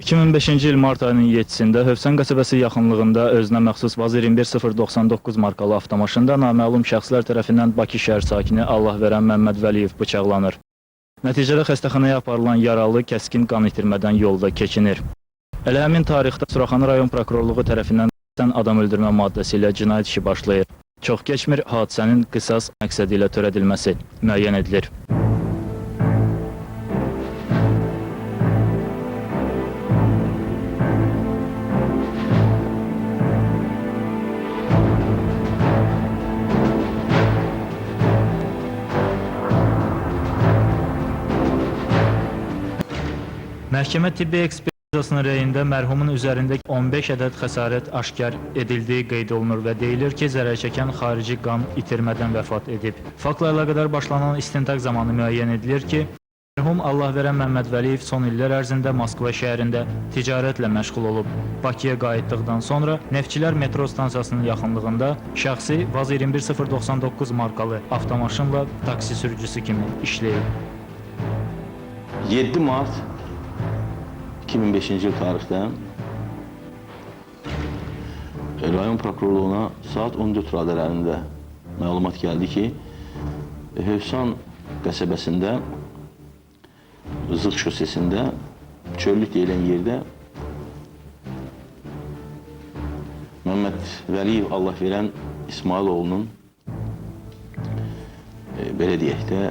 2005-ci il mart ayının 7-sində Hövsan qəsəbəsi yaxınlığında özünə məxsus Vaz 21099 markalı avtomaşında naməlum şəxslər tərəfindən Bakı şəhər sakini Allahverən Məmməd Vəliyev bıçaqlanır. Nəticədə xəstəxanaya aparılan yaralı kəskin qan itirmədən yolda keçinir. Elə həmin tarixdə Suraxanı rayon prokurorluğu tərəfindən adam öldürmə maddəsi ilə cinayət işi başlayır. Çox keçmir, hadisənin qisas məqsədi ilə törədilməsi müəyyən edilir. Məhkəmə tibbi ekspertizasının rəyində mərhumun üzərində 15 ədəd xəsarət aşkar edildiyi qeyd olunur və deyilir ki, zərər çəkən xarici qan itirmədən vəfat edib. Faktla əlaqədar başlanan istintaq zamanı müəyyən edilir ki, mərhum Allahverən Məmməd Vəliyev son illər ərzində Moskva şəhərində ticarətlə məşğul olub. Bakıya qayıtdıqdan sonra Neftçilər metro stansiyasının yaxınlığında şəxsi Vaz 21099 markalı avtomaşınla taksi sürücüsü kimi işləyib. 7 mart 2005-ci il tarixdə rayon prokurorluğuna saat 14 radələrində məlumat gəldi ki, Hövsan qəsəbəsində Zıq şosesində çöllük deyilən yerdə Məmməd Vəliyev Allahverən İsmailoğlu'nun belə deyək də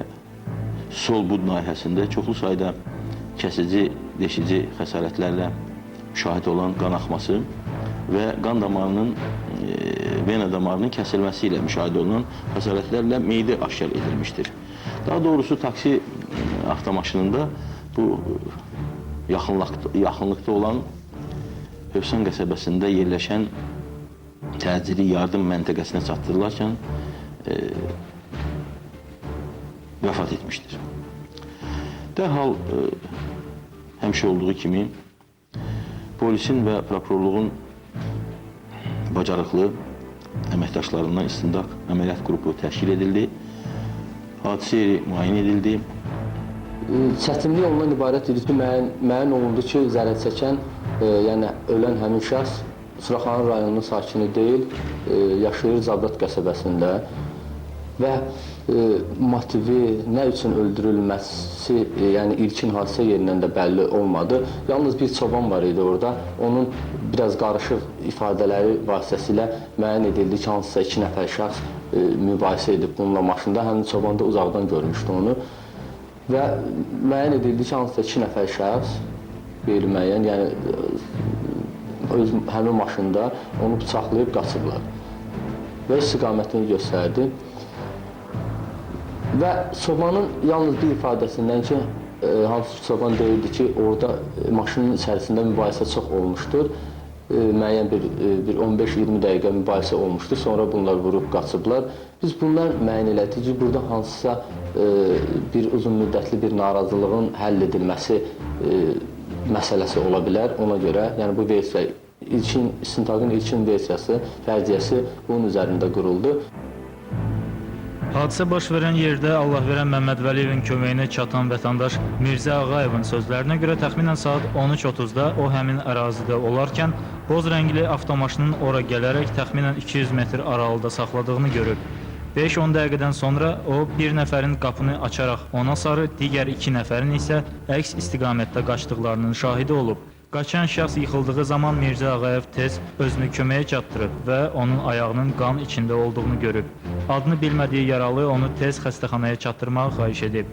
sol bud nahiyəsində çoxlu sayda kəsici, deşici xəsarətlərlə müşahidə olan qan axması və qan damarının, vena damarının kəsilməsi ilə müşahidə olunan xəsarətlərlə meyidi aşkar edilmişdir. Daha doğrusu taksi avtomaşınında bu yaxınlıqda olan Hövsan qəsəbəsində yerləşən təcili yardım məntəqəsinə çatdırılarkən vəfat etmişdir. Dərhal həmişə olduğu kimi polisin və prokurorluğun bacarıqlı əməkdaşlarından istintaq əməliyyat qrupu təşkil edildi. Hadisə yeri müayinə edildi. Çətinlik ondan ibarət idi ki, müəyyən olundu ki, zərər çəkən, yəni ölən həmin şəxs Suraxanı rayonunun sakini deyil, yaşayır Zabrat qəsəbəsində və motivi, nə üçün öldürülməsi, yəni ilkin hadisə yerindən də bəlli olmadı. Yalnız bir çoban var idi orada. Onun biraz qarışıq ifadələri vasitəsilə müəyyən edildi ki, hansısa 2 nəfər şəxs mübahisə edib bununla maşında. Həmin çoban da uzaqdan görmüşdü onu. Və müəyyən edildi ki, hansısa 2 nəfər şəxs, qeyri-müəyyən, yəni həmin maşında onu bıçaqlayıb qaçıblar və istiqamətini göstərdi. Və çobanın yalnız bir ifadəsindən ki, hansı çoban deyildi ki, orada maşının içərisində mübahisə çox olmuşdur. Müəyyən bir 15-20 dəqiqə mübahisə olmuşdur. Sonra bunlar vurub qaçıblar. Biz bunlar müəyyən elədik ki, burada hansısa bir uzun müddətli bir narazılığın həll edilməsi məsələsi ola bilər. Ona görə, yəni bu versiya, istintaqın ilkin versiyası, fərciyyəsi bunun üzərində quruldu. Hadisə baş verən yerdə Allahverən Məmməd Vəliyevin köməyinə çatan vətəndaş Mirzə Ağayevin sözlərinə görə təxminən saat 13:30-da o həmin ərazidə olarkən boz rəngli avtomaşının ora gələrək təxminən 200 metr aralıda saxladığını görüb. 5-10 dəqiqədən sonra o bir nəfərin qapını açaraq ona sarı, digər 2 nəfərin isə əks istiqamətdə qaçdıqlarının şahidi olub. Qaçan şəxs yıxıldığı zaman Mirzə Ağayev tez özünü köməyə çatdırıb və onun ayağının qan içində olduğunu görüb. Adını bilmədiyi yaralı onu tez xəstəxanaya çatdırmağı xahiş edib.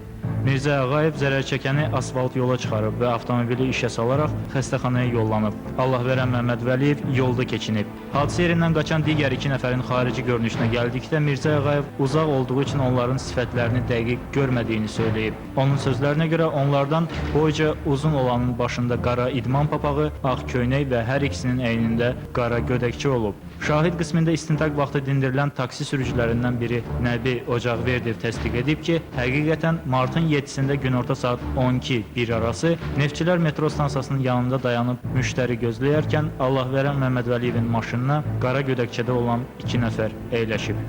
Mirzə Ağayev zərər çəkəni asfalt yola çıxarıb və avtomobili işə salaraq xəstəxanaya yollanıb. Allahverən Məmməd Vəliyev yolda keçinib. Hadisə yerindən qaçan digər 2 nəfərin xarici görünüşünə gəldikdə Mirzə Ağayev uzaq olduğu üçün onların sifətlərini dəqiq görmədiyini söyləyib. Onun sözlərinə görə onlardan boyca uzun olanın başında qara idman papağı, ağ köynək və hər ikisinin əynində qara gödəkçə olub. Şahid qismində istintaq vaxtı dindirilən taksi sürücülərindən biri Nəbi Ocaqverdiyev təsdiq edib ki, həqiqətən martın 7-sində günorta saat 12-1 arası Neftçilər metro stansiyasının yanında dayanıb müştəri gözləyərkən Allahverən Məmməd Vəliyevin maşınına qara gödəkçədə olan 2 nəfər əyləşib.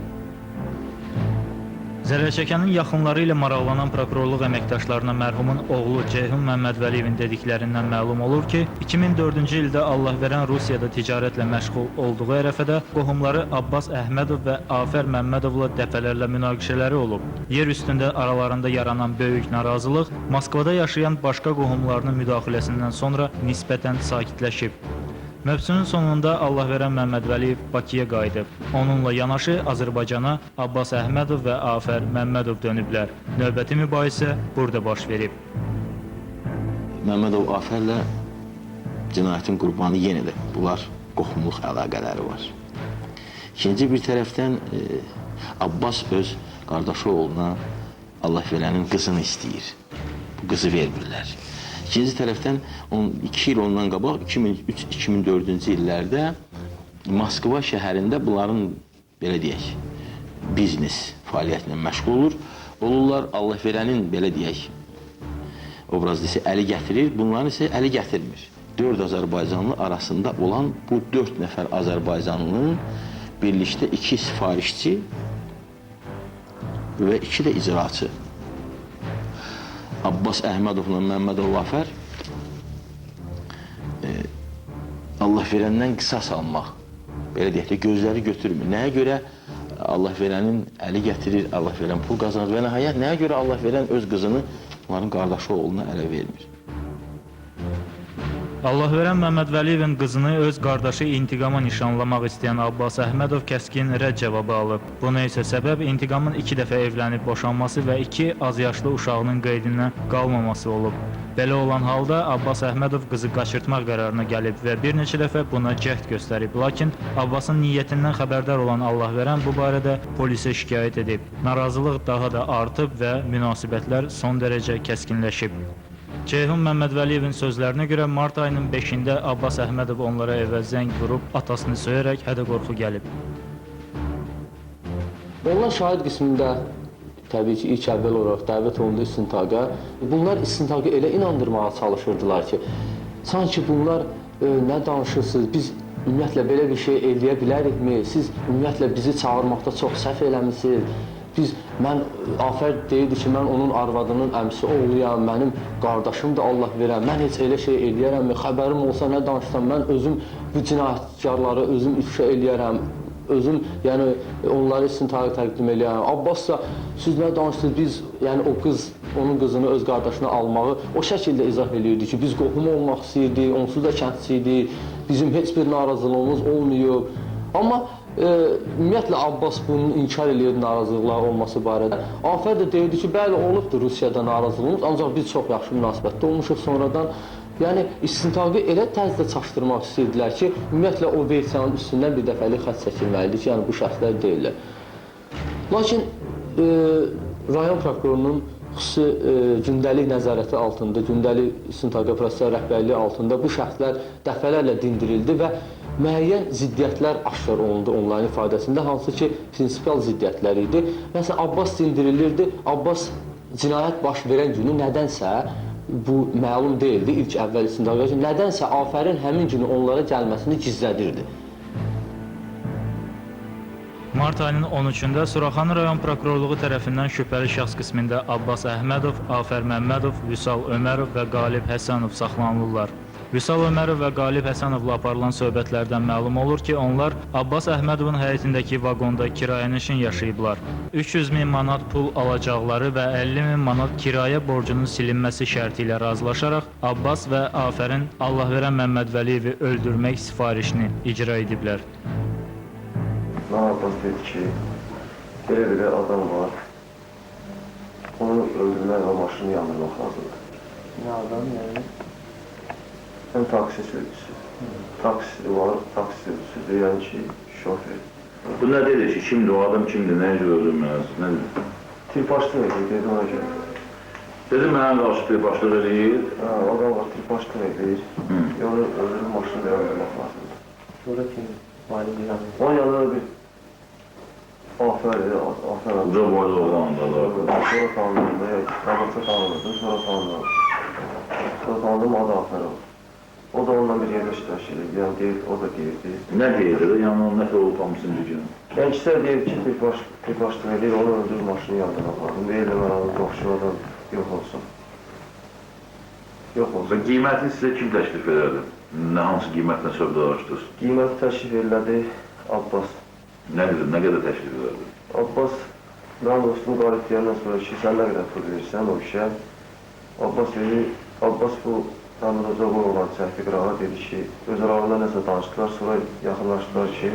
Zərərçəkənin yaxınları ilə maraqlanan prokurorluq əməkdaşlarına mərhumun oğlu Ceyhun Məmmədvəliyevin dediklərindən məlum olur ki, 2004-cü ildə Allahverən Rusiyada ticarətlə məşğul olduğu ərəfədə qohumları Abbas Əhmədov və Afər Məmmədovla dəfələrlə münaqişələri olub. Yer üstündə aralarında yaranan böyük narazılıq Moskvada yaşayan başqa qohumlarının müdaxiləsindən sonra nisbətən sakitləşib. Mövzunun sonunda Allahverən Məmmədvəliyev Bakıya qayıdıb. Onunla yanaşı Azərbaycana Abbas Əhmədov və Afər Məmmədov dönüblər. Növbəti mübahisə burada baş verib. Məmmədov Afərlə cinayətin qurbanı yenə də bunlar qohumluq əlaqələri var. İkinci bir tərəfdən Abbas öz qardaşı oğluna Allahverənin qızını istəyir. Bu qızı vermirlər. İkinci tərəfdən 2 il ondan qabaq 2003-2004-cü illərdə Moskva şəhərində bunların belə deyək biznes fəaliyyətinə məşğul olur. Olurlar Allahverənin belə deyək obrazı isə əli gətirir, bunların isə əli gətirmir. 4 Azərbaycanlı arasında olan bu 4 nəfər Azərbaycanlının birlikdə 2 sifarişçi və 2 də icraçı Abbas Əhmədovla Məmmədov Afər Allahverəndən qisas almaq, belə deyək də, gözləri götürmür. Nəyə görə Allahverənin əli gətirir, Allahverən pul qazanır və nəhayət nəyə görə Allahverən öz qızını onların qardaşı oğluna ələ vermir? Allahverən Məmmədvəliyevin qızını öz qardaşı intiqama nişanlamaq istəyən Abbas Əhmədov kəskin rədd cavabı alıb. Buna isə səbəb intiqamın 2 dəfə evlənib boşanması və 2 azyaşlı uşağının qeydindən qalmaması olub. Belə olan halda Abbas Əhmədov qızı qaçırtmaq qərarına gəlib və bir neçə dəfə buna cəhd göstərib. Lakin Abbasın niyyətindən xəbərdar olan Allahverən bu barədə polisə şikayət edib. Narazılıq daha da artıb və münasibətlər son dərəcə kəskinləşib. Ceyhun Məmmədvəliyevin sözlərinə görə mart ayının 5-də Abbas Əhmədov onlara evə zəng vurub atasını söyərək hədə-qorxu gəlib. Onlar şahid qismində təbii ki, ilk əvvəl olaraq dəvət olundu istintaqa. Bunlar istintaqa elə inandırmağa çalışırdılar ki, sanki bunlar nə danışırsınız, biz ümumiyyətlə belə bir şey eləyə bilərikmi, siz ümumiyyətlə bizi çağırmaqda çox səhv eləmişsiniz. Mən Afər deyirdi ki, mən onun arvadının əmsi oğluyam, mənim qardaşım da Allah verən, mən heç elə şey eləyərəmmi, xəbərim olsa nə danışsam, mən özüm bu cinayətkarları özüm ifşa eləyərəm, özüm yəni onları istintaqa təqdim eləyərəm. Abbas da siz nə danışdınız, biz yəni o qız, onun qızını öz qardaşına almağı o şəkildə izah eləyirdi ki, biz qohum olmaq istəyirdik, onsuz da kəndçi idik, bizim heç bir narazılığımız olmuyor. Amma ümumiyyətlə Abbas bunun inkar eləyirdi narazılıqlar olması barədə. Afər də deyirdi ki, bəli olubdur Rusiyada narazılığımız, ancaq biz çox yaxşı münasibətdə olmuşuq sonradan. Yəni istintaqı elə tərzdə çaşdırmaq istəyirdilər ki, ümumiyyətlə o versiyanın üstündən bir dəfəlik xətt çəkilməlidir ki, yəni bu şəxslər deyirlər. Lakin rayon prokurorunun xüsusi gündəlik nəzarəti altında, gündəlik istintaqa proseslər rəhbərliyi altında bu şəxslər dəfələrlə dindirildi və müəyyən ziddiyyətlər aşkar olundu onların ifadəsində, hansı ki, prinsipal ziddiyyətlər idi. Məsələn, Abbas dindirilirdi, Abbas cinayət baş verən günü nədənsə, bu məlum deyildi ilk əvvəl istintaqa ki, nədənsə Afərin həmin günü onlara gəlməsini gizlədirdi. Mart ayının 13-də Suraxanı rayon prokurorluğu tərəfindən şübhəli şəxs qismində Abbas Əhmədov, Afər Məmmədov, Vüsal Ömərov və Qalib Həsənov saxlanılırlar. Vüsal Ömərov və Qalib Həsənovla aparılan söhbətlərdən məlum olur ki, onlar Abbas Əhmədovun həyətindəki vaqonda kirayənişin yaşayıblar. 300 min manat pul alacaqları və 50 min manat kirayə borcunun silinməsi şərti ilə razılaşaraq Abbas və Afərin Allahverən Məmmədvəliyevi öldürmək sifarişini icra ediblər. Abbas dedi ki, belə adam var, onu öldürmək və maşını yandırmaq lazımdır. Nə adam yəni? Həm taksi sürücüsü, taksi var, taksi sürücüsü, yəni ki, şofer. Bu nə dedi ki, kimdir o adam, kimdir, nə üçün öldürməyəsin, nədir? Tirpaşlıq edir, dedi ona görə. Dedi, mənə qarşı tirpaşlıq edir. Adam var, tirpaşlıq edir, onu öldürüb maşını yandırmaq lazımdır. Sonra kim? Validin yanında. Onun yanında bir Afər edir, Afər adı. Uca boylu oğlandı da. Sonra tanınırdı, qabaqda tanınırdı, sonra tanınırdı. Sonra tanındım, adı Afər oldu. O da onunla bir yerdə iştirak edir. Yəni deyir, o da deyirdi. Nə deyirdi? Yəni onun nə olub hamısını bir gün. Yəni ikisi deyir ki, tek başlıq edir, onu öldürür, maşını yandan apardım. Deyirəm, mən onu yoxşu adam yox olsun. Yox olsun. Və qiyməti sizə kim təklif edərdi? Nə hansı qiymətlə sövdalaşdınız? Qiyməti təklif elədi Abbas. Nə qədər təklif edərdi? Abbas, mənim dostum qalib deyəndən sonra ki, sən nə qədər pul verirsən o işə? Abbas bu tanınacaq olan çəkdi qırağa dedi ki, öz aralığında nəsə danışdılar, sonra yaxınlaşdılar ki,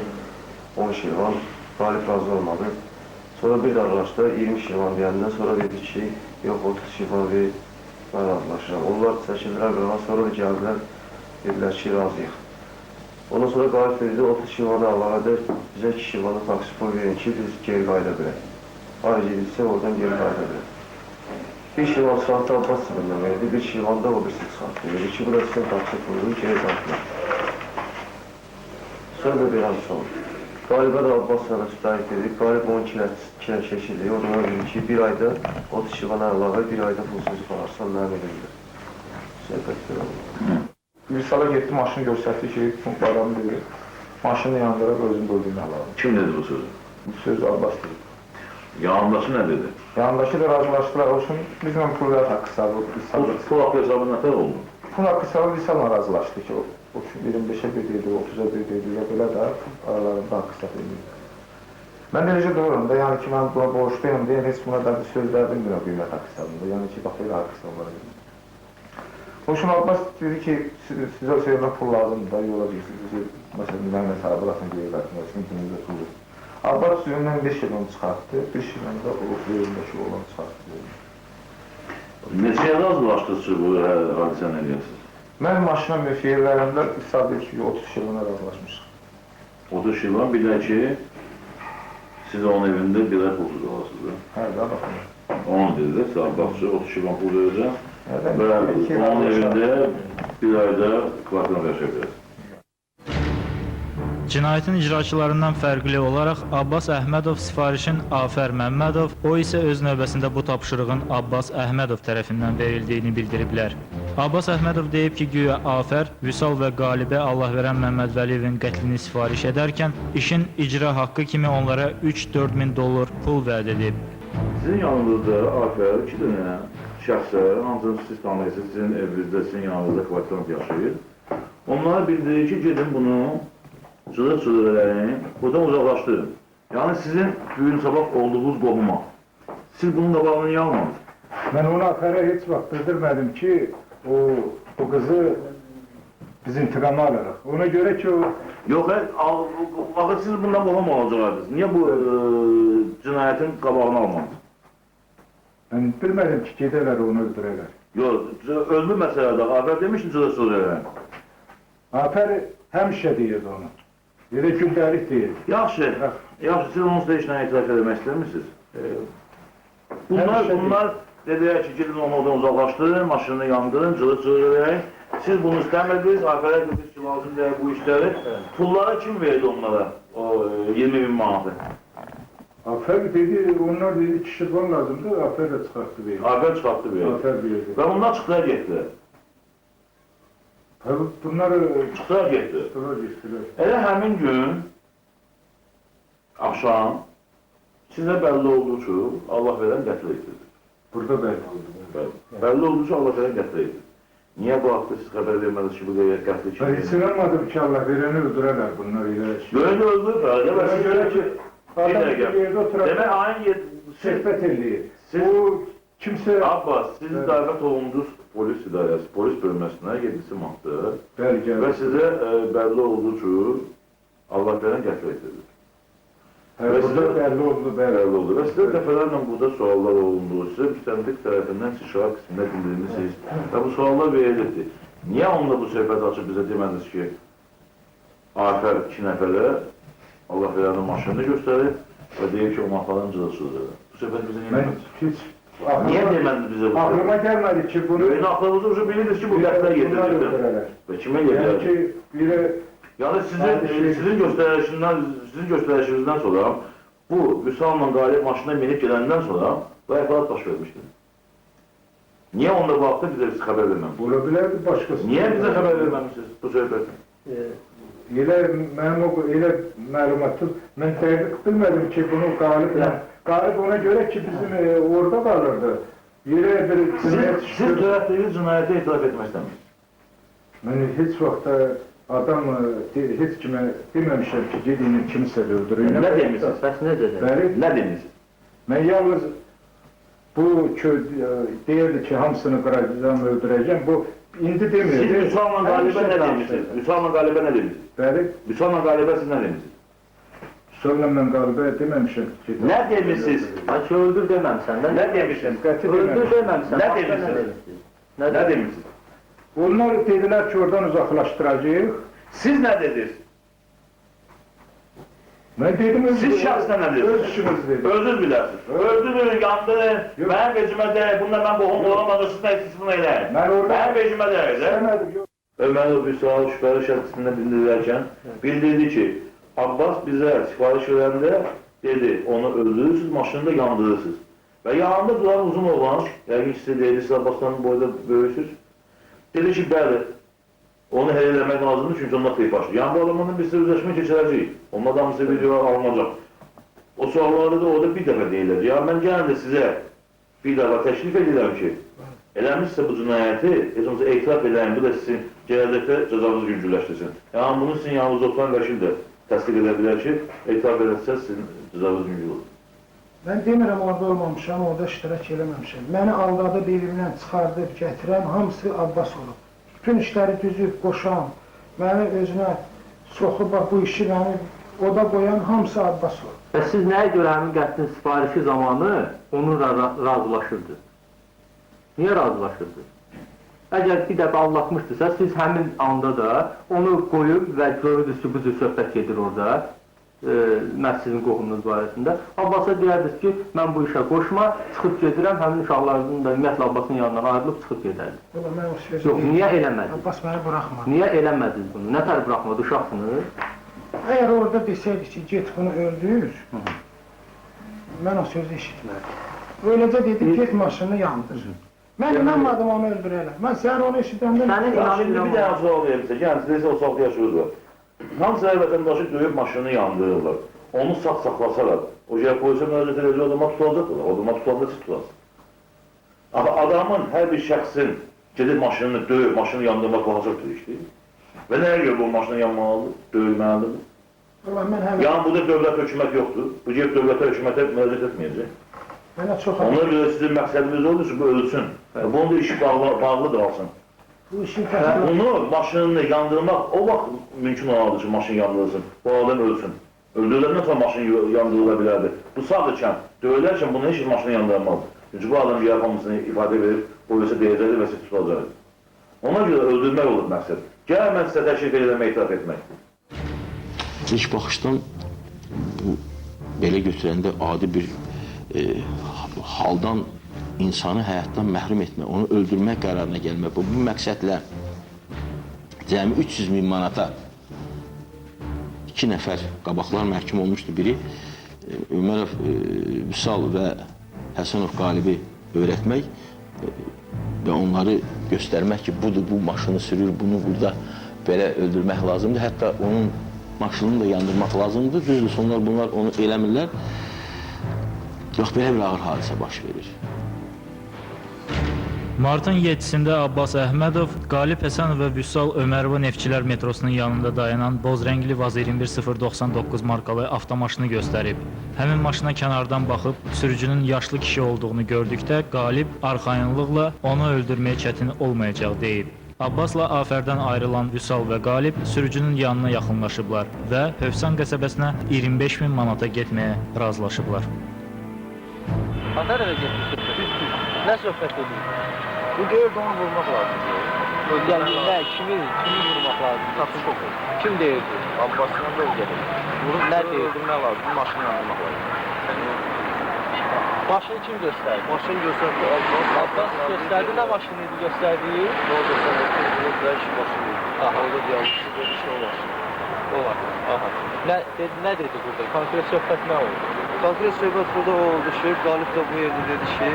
10 şirvan, qalib razı olmadı. Sonra bir də arlaşdılar, 20 şirvan deyəndən sonra dedi ki, yox 30 şirvan ver, mən razılaşıram. Onlar çəkildilər qırağa, sonra da gəldilər, dedilər ki, razıyıq. Ondan sonra qalib dedi, 30 şirvanı əlavədə bizə 2 şirvanı taksi pul verin ki, biz geri qayda bilək. Ay gedilsə, oradan geri qayda bilək. Bir şirvan çıxartdı Abbas sınırından verdi, bir şirvan da o birisi çıxartdı. Dedi ki, burası sizin taksi pulunu geri qayda. Sonra da bir hansı oldu. Qalibə də Abbasla da müstahik dedik. Qalib onun kilə çəkildi. O zaman dedi ki, bir ayda 30 şirvana əlavə, bir ayda pulsuz qalarsan, mənim elimdir. Söhbətdir oldu. Vüsala getdi, maşını göstərdi ki, adam deyir, maşını yandırıb özünü öldürmək lazım. Kim dedi bu sözü? Bu söz Abbas deyir. Yanındakı nə dedi? Yanındakı da razılaşdılar olsun, bizimlə pullar haqqı hesabı. Pul haqqı hesabı nə qədər oldu? Pul haqqı hesabı Vüsalla razılaşdı ki, o 25'e bir dedi, 30'a bir dedi, belə də aralarında haqqı hesabı edirdi. Mən də necə dururum da, yəni ki, mən buna borçluyum deyən, heç buna da bir sözlər bilmirəm qiymət haqqı hesabında, yəni ki, bax, belə haqqı hesabları edir. Hoşum Abbas dedi ki, sizə söyləmə pul lazımdır da, yola girsiniz, məsələn, mənə hesabı bırakın qeyrətini, sizin gününüzdə pul yok. Abbas suyundan 5 şirvan çıxartdı, 1 şirvan da o yerindəki olan çıxartdı. Neçəyə razılaşdınız ki, bu hadisə nə deyirsiniz? Mən maşına müfiyirlərimdə sadəcə ki, 30 şirvana razılaşmışım. 30 şirvan, bir də ki, siz onun evində bir ay pulsuz olasınız. Hə, daha baxın. Onu dedi, sağ baxıcı, 30 şirvan pul verəcəm. Nədən? Və onun evində bir ayda kvartına yaşayacaqsınız. Cinayətin icraçılarından fərqli olaraq Abbas Əhmədov sifarişin Afər Məmmədov, o isə öz növbəsində bu tapşırığın Abbas Əhmədov tərəfindən verildiyini bildiriblər. Abbas Əhmədov deyib ki, güya Afər, Vüsal və Qalibə Allahverən Məmmədvəliyevin qətlini sifariş edərkən işin icra haqqı kimi onlara 3-4 min dollar pul vəd edib. Sizin yanınızda Afər 2 dənə şəxslər, hansını siz tanıyırsınız, sizin evinizdə, sizin yanınızda kvartlarınız yaşayır. Onlara bildirir ki, gedin bunu cılıq-cılıq buradan uzaqlaşdırın. Yəni sizin bugün sabah olduğunuz qohuma. Siz bunun qabağını niyə almadınız? Mən ona Afərə heç vaxt bildirmədim ki, o qızı biz intiqama alırıq. Ona görə ki, o... Yox, vaxtı siz bundan qohum olacaqsınız. Niyə bu cinayətin qabağını almadınız? Mən bilmədim ki, gedərlər onu öldürərlər. Yox, özlü məsələdə Afər demişdi cılıq-cılıq. Afər həmişə deyirdi onu. Elə gündəlik deyirdi. Yaxşı, siz onun üstə heç nə etiraf edəmək istəmirsiniz? Bunlar dedilər ki, gidin onu oradan uzaqlaşdırın, maşını yandırın, cılıq-cılıq. Siz bunu istəmədiniz, Afərə dediniz ki, lazım deyək bu işləri. Pulları kim verdi onlara, o 20 bin manatı? Afər dedi, onlar dedi, 2 şirvan lazımdır, Afər də çıxartdı verdi. Afər çıxartdı verdi. Afər verdi. Və bunlar çıxdılar getdilər. Bunlar Çıxdılar getdilər. getdilər. Elə həmin gün, axşam, sizə bəlli oldu ki, Allah verən qətl etdirdi. Burada bəlli oldu. Bəlli oldu ki, Allah verən qətl etdirdi. Niyə bu haqda siz xəbər vermədiniz ki, bu qətli kimi? Mən heç inanmadım ki, Allah verəni öldürərlər bunlar elə şey. Böyle öldü, bəli. Və siz görə ki, bir Adam dəqiqə. bir yerdə oturaq, Demək, ayın söhbət eləyir. Siz- O kimsə... Abbas, siz dəvət olundunuz polis idarəsi, polis bölməsinə 7 martda Bəli, və gəlir. sizə bəlli oldu ki, Allah verən qətl etdirdi. Burada bəlli oldu, bəli. Bəlli oldu. Və sizə dəfələrlə burada suallar olundu. Sizə müstəndiq tərəfindən şikayət qismində bildirmişsiniz və bu suallar verilirdi. Niyə onunla bu söhbət açıb bizə demədiniz ki, Afər 2 nəfərə Allah verənin maşınını göstərir və deyir ki, o maxaların cılıq-cılıq. Bu söhbət bizə niyə Mən demədiniz? heç... Niyə demədiniz bizə bu söhbət? Aklıma gəlmədi ki, bunu... Böyün aklınızı bilirsiniz ki, bu qətlə yetirildi. Və kimə Yəni yetirildi? ki, biri... Yəni sizin göstərişinizdən sonra bu Vüsal'la Qalib maşına minib gələndən sonra bu əhvalat baş vermişdir. Niye onda bu hafta bize xəbər verməmişsiniz? Ola bilərdi başqası. Niye bize xəbər verməmişsiniz bu söhbəti? Elə mənim o elə məlumatım, mən dəqiq bilmədim ki, bunu Qalib ona görə ki, bizim orada qalırdı. Yerə bir Siz törətdiyiniz cinayəti etiraf etmək istəmirsiniz. Mən heç vaxt adam heç kimə deməmişəm ki, gediyini kimsə öldürür. Nə demişsiniz? Bəs necə də? Bəli, Nə demişsiniz? mən yalnız bu deyirdi ki, hamısını qıracağım, öldürəcəm. Bu indi demir. Siz Vüsal'la Qalibə nə demişsiniz? Vüsal'la Qalibə nə demişsiniz? Bəli, Vüsal'la Qalibə siz nə demişsiniz? sonra mən Qalibə deməmişəm ki, Nə demişsiniz? Bəlkə öldür deməmsən də. Nə demişsiniz? qəti Öldür deməmişəm. deməmsən. Nə başqa demişsiniz? Nə Nə demişsiniz? Onlar dedilər ki, oradan uzaqlaşdıracağıq. Siz nə dediniz? Mən dedim, Siz şəxsən nə öz dediniz? işiniz dedim. Özünüz bilərsiniz. Öldürün, yandırın, Yox. mənim vecimə deyək, bununla mən qohum olamadım, siz nə istəsin bunu eləyin. Mən orada- Mənim vecimə deyək, də? Demədim, yox. Ömərov Vüsal şübhəli şəxsində bildirirərkən bildirdi ki, Abbas bizə sifariş verəndə dedi, onu öldürürsünüz, maşını da yandırırsınız. Və yanında duran uzun oğlan, yəqin ki, siz deyildi, siz Abbas'tan boyda böyüksünüz. Dedi ki, bəli, onu həll eləmək lazımdır, çünki onlar xeyif başlayır. Yəni, bu adamla biz sözləşmə keçirəcəyik. Ondan da hamısı video alınacaq. O suallarda da orada bir dəfə deyilər. Yəni, mən gələn də sizə bir dəfə təklif edirəm ki, eləmişsə bu cinayəti, heç olmasa etiraf edəyin, bu da sizin gələcəkdə cəzanızı yüngülləşdirsin. Yəni, bunu sizin yanınızda oturan vəkil də təsdiq edə bilər ki, etiraf edəsə sizin cəzanız yüngül olur. Mən demirəm orada olmamışam, orada iştirak eləməmişəm. Məni aldadıb evimdən çıxardıb gətirən hamısı Abbas olub. Bütün işləri düzüb, qoşan, məni özünə soxub, bu işi məni oda qoyan hamısı Abbas olub. Bəs siz nəyə görə həmin qətlin sifarişi zamanı onunla razılaşırdınız? Niyə razılaşırdınız? Əgər bir dəfə anlatmışdırsa, siz həmin anda da onu qoyub və görürdünüz ki, bu cür söhbət gedir orada, məhz sizin qohumunuz barəsində. Abbasa deyərdiniz ki, mən bu işə qoşma, çıxıb gedirəm, həmin uşaqlarının da ümumiyyətlə Abbasın yanından ayrılıb çıxıb gedərdi. Ola, mən o sözü Yox, deyim. niyə eləmədiniz? Abbas məni buraxmadı. Niyə eləmədiniz bunu? Nə tər buraxmadı, uşaqsınız? Əgər orada desəydi ki, get bunu öldür, mən o sözü eşitmədim. Öyləcə dedi, get maşını yandır. Mən inanmadım onu öldürələr. Mən səhər onu eşidəndə... Sənin Ya şimdi bir dənə sual verirsə, yəni sizə o sağlık yaşıyoruz var. Hamısı vətəndaşı döyüb maşını yandırırlar. Onu sağ saxlasalar, o şey polisə müraciət edəcək, o adama tutulacaqlar. O adama tutulanda siz tutasınız. Amma adamın, hər bir şəxsin gedib maşınını döyüb, maşını yandırmaq lazım bir işdir. Və nəyə görə bu maşını yanmalıdır, döyülməlidir? Ulan, mən həmin... Yəni burada dövlət hökumət yoxdur. Bu gedib dövlətə hökumətə müraciət etməyəcək. Mənə çox Ona görə sizin məqsədiniz odur ki, bu ölsün. Bunun da işi bağlıdır alsın. Bu işin təsdiqi... Bunu maşınını yandırmaq o vaxt mümkün olardı ki, maşın yandırılsın, bu adam ölsün. Öldürüləndən sonra maşın yandırıla bilərdi. Bu sağdırkən, döyülərkən bunu heç maşını yandırılmazdı. Çünki bu adam gəlib hamısını ifadə verib, polisə deyəcəkdir və siz tutulacaqdır. Ona görə öldürmək olur məqsəd. Gəl mən sizə təşrif edirəm, etiraf etmək. İlk baxışdan bu belə götürəndə adi bir haldan insanı həyatdan məhrum etmək, onu öldürmək qərarına gəlmək. Bu məqsədlə cəmi 300 min manata 2 nəfər qabaqlar məhkum olmuşdu. Biri Ömərov Vüsal və Həsənov Qalibi öyrətmək və onları göstərmək ki, budur, bu maşını sürür, bunu burada belə öldürmək lazımdır. Hətta onun maşınını da yandırmaq lazımdır. Düzdür, sonlar bunlar onu eləmirlər. Yox, belə bir ağır hadisə baş verir. Martın 7-sində Abbas Əhmədov, Qalib Həsənov və Vüsal Ömərova Neftçilər metrosunun yanında dayanan boz rəngli Vaz 21099 markalı avtomaşını göstərib. Həmin maşına kənardan baxıb, sürücünün yaşlı kişi olduğunu gördükdə Qalib arxayınlıqla onu öldürməyə çətin olmayacaq deyib. Abbasla Afərdən ayrılan Vüsal və Qalib sürücünün yanına yaxınlaşıblar və Hövsan qəsəbəsinə 25 min manata getməyə razılaşıblar. Qatar evə getmişdir. Nə söhbət edir? Bu deyir, onu vurmaq lazımdır. Yəni, nə, kimi vurmaq lazımdır? Satın toxur. Kim deyirdi? Abbasına da gelir. Vurub nə deyir? Öldürmək lazımdır, maşını yandırmaq lazımdır. Maşını kim göstərdi? Maşını göstərdi Abbas. Abbas göstərdi, nə maşını idi göstərdiyi? Ne o göstərdi? Bunu da işi maşını idi. Aha. Orada yanlışı bir şey olar. Olar. Aha. Nə dedi burada? Konkret söhbət nə oldu? Konkret söhbət burada oldu ki, Qalib də bu yerdə dedi ki,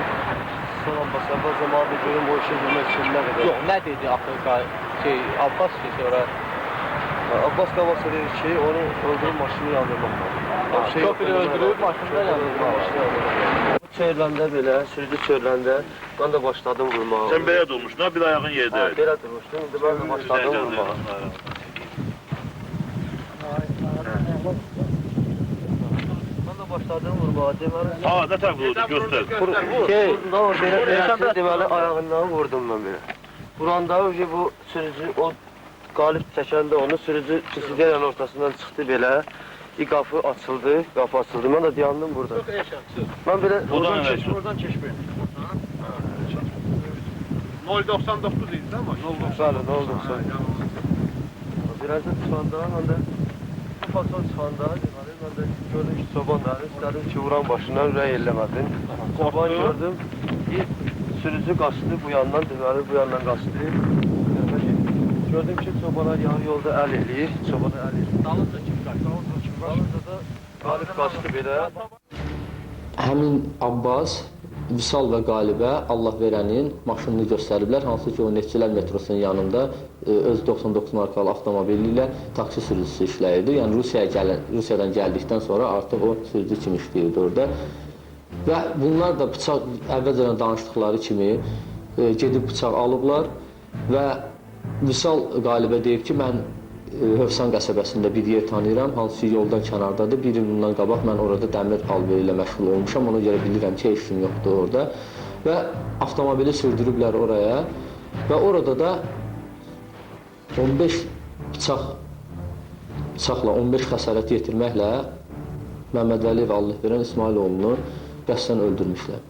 Vüsal Abbas zamanı görüm o işe girmek için ne kadar? Yox, nə dedi axı Abbas ki, sonra Abbas qabaqsa dedi ki, onu öldürüb maşını yandırmaq var. şoförü öldürüb maşında yandırmaq. Çevrəndə belə, sürücü çevrəndə mən də başladım vurmağa. Sen belə durmuşsun, bir ayağın yerde. Belə durmuşdum, indi mən də başladım vurmağa. Mən də başladım vurmağa, deməli... Ha, ne taraf vurdu, göster. Belə deməli ayağından vurdum mən belə. Vuranda bu sürücü, o qalib çəkəndə onu sürücü sisterin ortasından çıxdı belə. Qapı açıldı, mən də dayandım burada. Mən belə Oradan keçməyin. 099 idi ama. Bəli, nə oldu? Biraz da çıxanda, mən də bu fason çıxanda, mən də gördüm ki, çobanları, istədim ki, vuran başından ürək eləmədim. Çoban gördüm, sürücü qaçdı bu yandan, deməli bu yandan qaçdı. Gördüm ki, çobanlar yan yolda əl eləyir, çobana əl eləyir. Dalınca kim qaçdı, dalınca da qalib qaçdı belə. Həmin Abbas, Vüsal və Qalibə Allah verənin maşınını göstəriblər, hansı ki o Neftçilər metrosunun yanında öz 99 markalı avtomobili ilə taksi sürücüsü işləyirdi. Yəni Rusiyadan gəldikdən sonra artıq o sürücü kimi işləyirdi orada. Və bunlar da bıçaq, əvvəlcədən danışdıqları kimi gedib bıçaq alıblar və Vüsal Qalibə deyib ki, mən Hövsan qəsəbəsində bir yer tanıyıram, hansı yoldan kənardadır. Bir il bundan qabaq mən orada dəmir alveri ilə məşğul olmuşam, ona görə bilirəm ki, heç kim yoxdur orada. Və avtomobili sürdürüblər oraya və orada da 15 bıçaqla 15 xəsarət yetirməklə Məmməd Vəliyev Allahverən İsmailoğlunu qəsdən öldürmüşlər.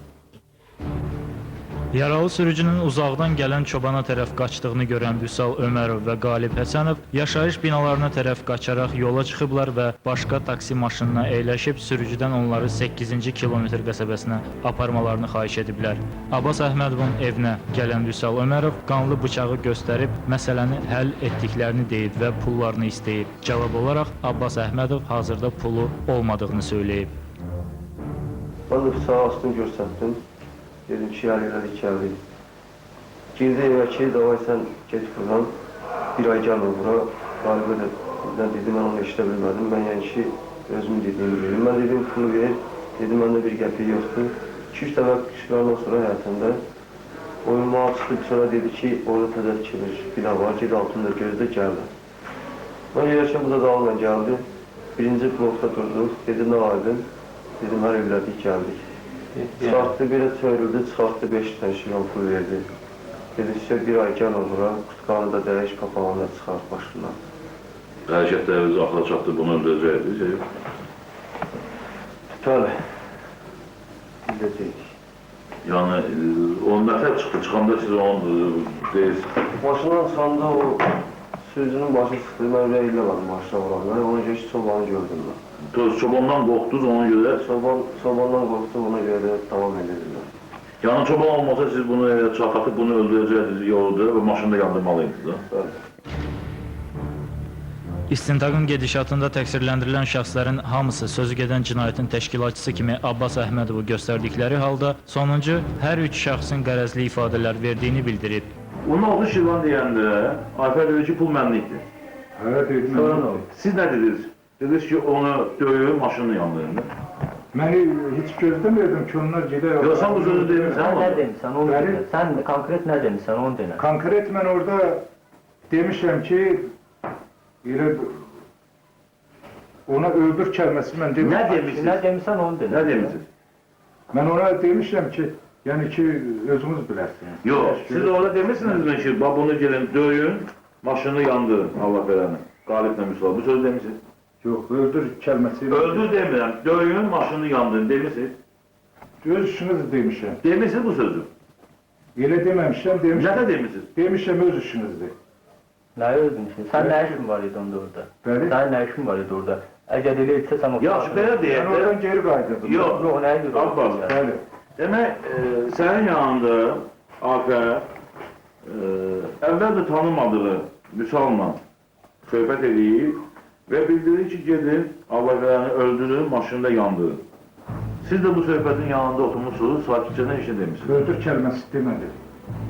Yaralı sürücünün uzaqdan gələn çobana tərəf qaçdığını görən Vüsal Ömərov və Qalib Həsənov yaşayış binalarına tərəf qaçaraq yola çıxıblar və başqa taksi maşınına əyləşib sürücüdən onları 8-ci kilometr qəsəbəsinə aparmalarını xahiş ediblər. Abbas Əhmədovun evinə gələn Vüsal Ömərov qanlı bıçağı göstərib məsələni həll etdiklərini deyib və pullarını istəyib. Cavab olaraq Abbas Əhmədov hazırda pulu olmadığını söyləyib. Mən də bıçağı açdım, göstərdim. Dedim ki, elədik, gəldik. Girdi evə ki, davay sən get buradan, bir ay gəlmə bura. Qalibə də nə dedi, mən onu eşidə bilmədim. Mən yəni ki, özümün dediyimi verim. Mən dedim, pulu ver, dedim, məndə bir qəpiy yoxdur. 2-3 dəfə qışqırandan sonra həyatımda oyunmağa çıxıb, sonra dedi ki, orada təzə tikilir, bina var, ged altında gözdə, gəldi. Mən yerəkən burada dağla gəldi, birinci blokda durduq, dedim, nə aydın, dedim, hər evlədik, gəldik. Çıxartdı, belə çörüldü, çıxartdı, 5 tane şilon pul verdi. Dedi, sizə bir ay gəl bura, qutqanı da dəyiş, papağını da çıxart başından. Hərəkətləriniz axıra çatdı, bunu öldürəcəkdir, şey yox. Bəli, biz də deyik. Yəni, o nəfər çıxdı, çıxanda siz onu deyirsiniz. Maşından çıxanda o sürücünün başı çıxdı, mən ürək eləmədim maşına vuranlar, ona görə ki, çobanı gördüm mən. Çobandan qorxdunuz ona görə? Çobandan qorxdu, ona görə də davam edirlər. Yəni, çoban olmasa siz bunu çarpatıb, bunu öldürəcəksiniz yolda və maşında yandırmalıydınız da? Bəli. İstintaqın gedişatında təqsirləndirilən şəxslərin hamısı sözügedən cinayətin təşkilatçısı kimi Abbas Əhmədovu göstərdikləri halda sonuncu hər üç şəxsin qərəzli ifadələr verdiyini bildirib. Onun altı şirvan deyəndə Ayfer dedi ki, pul mənlikdir. Hə, dedim. Sonra nə oldu? Siz nə dediniz? Dediniz ki, onu döyüb, maşını yandırın. Məni heç gözləmirdim ki, onlar gedər. Yox, sən bu sözü demirsən Sən ama. nə demişsən, onu denə. Sən konkret nə demişsən, onu denə. Konkret mən orada demişəm ki, elə ona öldür kəlməsi mən demişəm. Nə demişsiniz? Nə demişsən, onu denə. Nə demişsiniz? Mən ona demişəm ki, yəni ki, özünüz bilərsiniz. Yox, siz orada demişsiniz mi ki, bunu gelin döyün, maşını yandırın, Allah verəni. Qaliblə Müslüman, bu sözü demişsiniz. Yox, öldür kəlməsi. Öldür demirəm, döyün, maşını yandırın demişsiniz. Öz işiniz demişəm. Demişsiniz bu sözü. Elə deməmişəm, demişəm. Nə də demişsiniz? Demişəm öz işinizdir. Nə öldürmüşsün? Sən nə işin var idi onda orada? Bəli. Sənin nə işin var idi orada? Əgər elə etsə sən o... Yaxşı, belə deyək. Mən oradan geri qayıdırdım. Yox, Yox, nə edir Abbas, Bəli. demək, sənin yanında Afər əvvəl də tanımadığı Müsalman söhbət edib və bildirir ki, gedin, Allah verəni öldürün, maşında yandırın. Siz də bu söhbətin yanında oturmuşsunuz, sakitcə nə işin demişsiniz? Öldür kəlməsi demədi.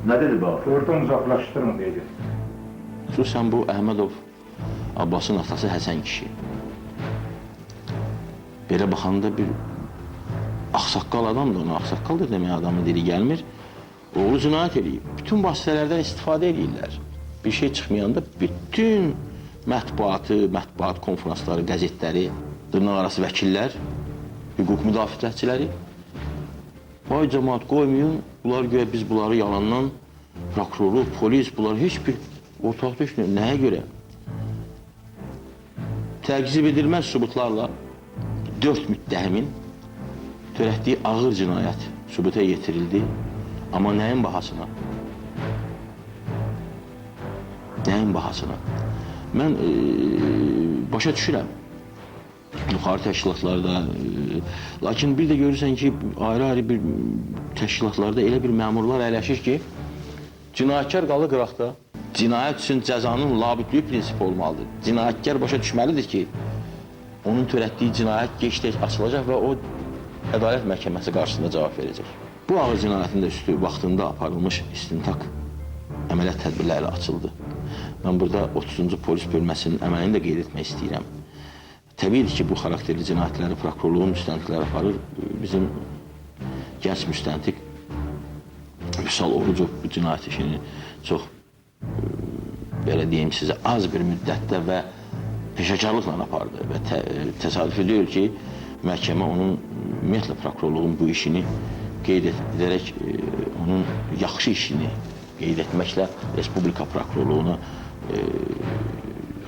Nə dedi bu? Oradan uzaqlaşdırın dedi. Xüsusən bu Əhmədov Abbasın atası Həsən kişi. Belə baxanda bir ağsaqqal adamdır, ona ağsaqqaldır demək adamın dili gəlmir. Oğlu cinayət eləyib. Bütün vasitələrdən istifadə edirlər. Bir şey çıxmayanda bütün mətbuatı, mətbuat konferansları, qəzetləri, dırnaq arası vəkillər, hüquq müdafiəçiləri vay cəmaat qoymayın, bunlar göyə biz bunları yalandan prokurorluq, polis, bunlar heç bir ortaq düşmür. Nəyə görə? Təqzib edilməz sübutlarla 4 müttəhimin törətdiyi ağır cinayət sübuta yetirildi. Amma nəyin bahasına? Nəyin bahasına? Mən başa düşürəm. Yuxarı təşkilatlarda, lakin bir də görürsən ki, ayrı-ayrı bir təşkilatlarda elə bir məmurlar əyləşir ki, cinayətkar qalır qıraqda. Cinayət üçün cəzanın labüdlüyü prinsipi olmalıdır. Cinayətkar başa düşməlidir ki, onun törətdiyi cinayət gec-tez açılacaq və o ədalət məhkəməsi qarşısında cavab verəcək. Bu ağır cinayətin də üstü vaxtında aparılmış istintaq əməliyyat tədbirləri açıldı. Mən burada 30-cu polis bölməsinin əməlini də qeyd etmək istəyirəm. Təbiidir ki, bu xarakterli cinayətləri prokurorluğun müstəntiqləri aparır. Bizim gənc müstəntiq Vüsal Orucov bu cinayət işini çox, belə deyim sizə, az bir müddətdə və peşəkarlıqla apardı və təsadüfi deyil ki, məhkəmə onun, ümumiyyətlə prokurorluğun bu işini qeyd edərək, onun yaxşı işini qeyd etməklə Respublika prokurorluğuna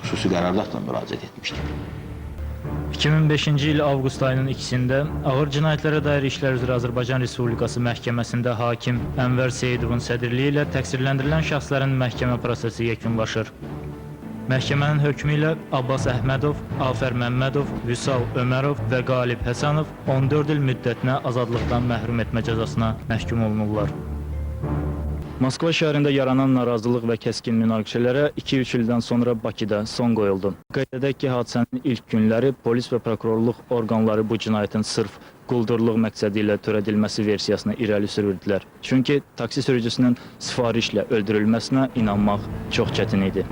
xüsusi qərarlarla müraciət etmişdir. 2005-ci il avqust ayının 2-də ağır cinayətlərə dair işlər üzrə Azərbaycan Respublikası məhkəməsində hakim Ənvər Seyidovun sədrliyi ilə təqsirləndirilən şəxslərin məhkəmə prosesi yekunlaşır. Məhkəmənin hökmü ilə Abbas Əhmədov, Afər Məmmədov, Vüsal Ömərov və Qalib Həsənov 14 il müddətinə azadlıqdan məhrum etmə cəzasına məhkum olunurlar. Moskva şəhərində yaranan narazılıq və kəskin münaqişələrə 2-3 ildən sonra Bakıda son qoyuldu. Qeyd edək ki, hadisənin ilk günləri polis və prokurorluq orqanları bu cinayətin sırf quldurluq məqsədi ilə törədilməsi versiyasını irəli sürürdülər. Çünki taksi sürücüsünün sifarişlə öldürülməsinə inanmaq çox çətin idi.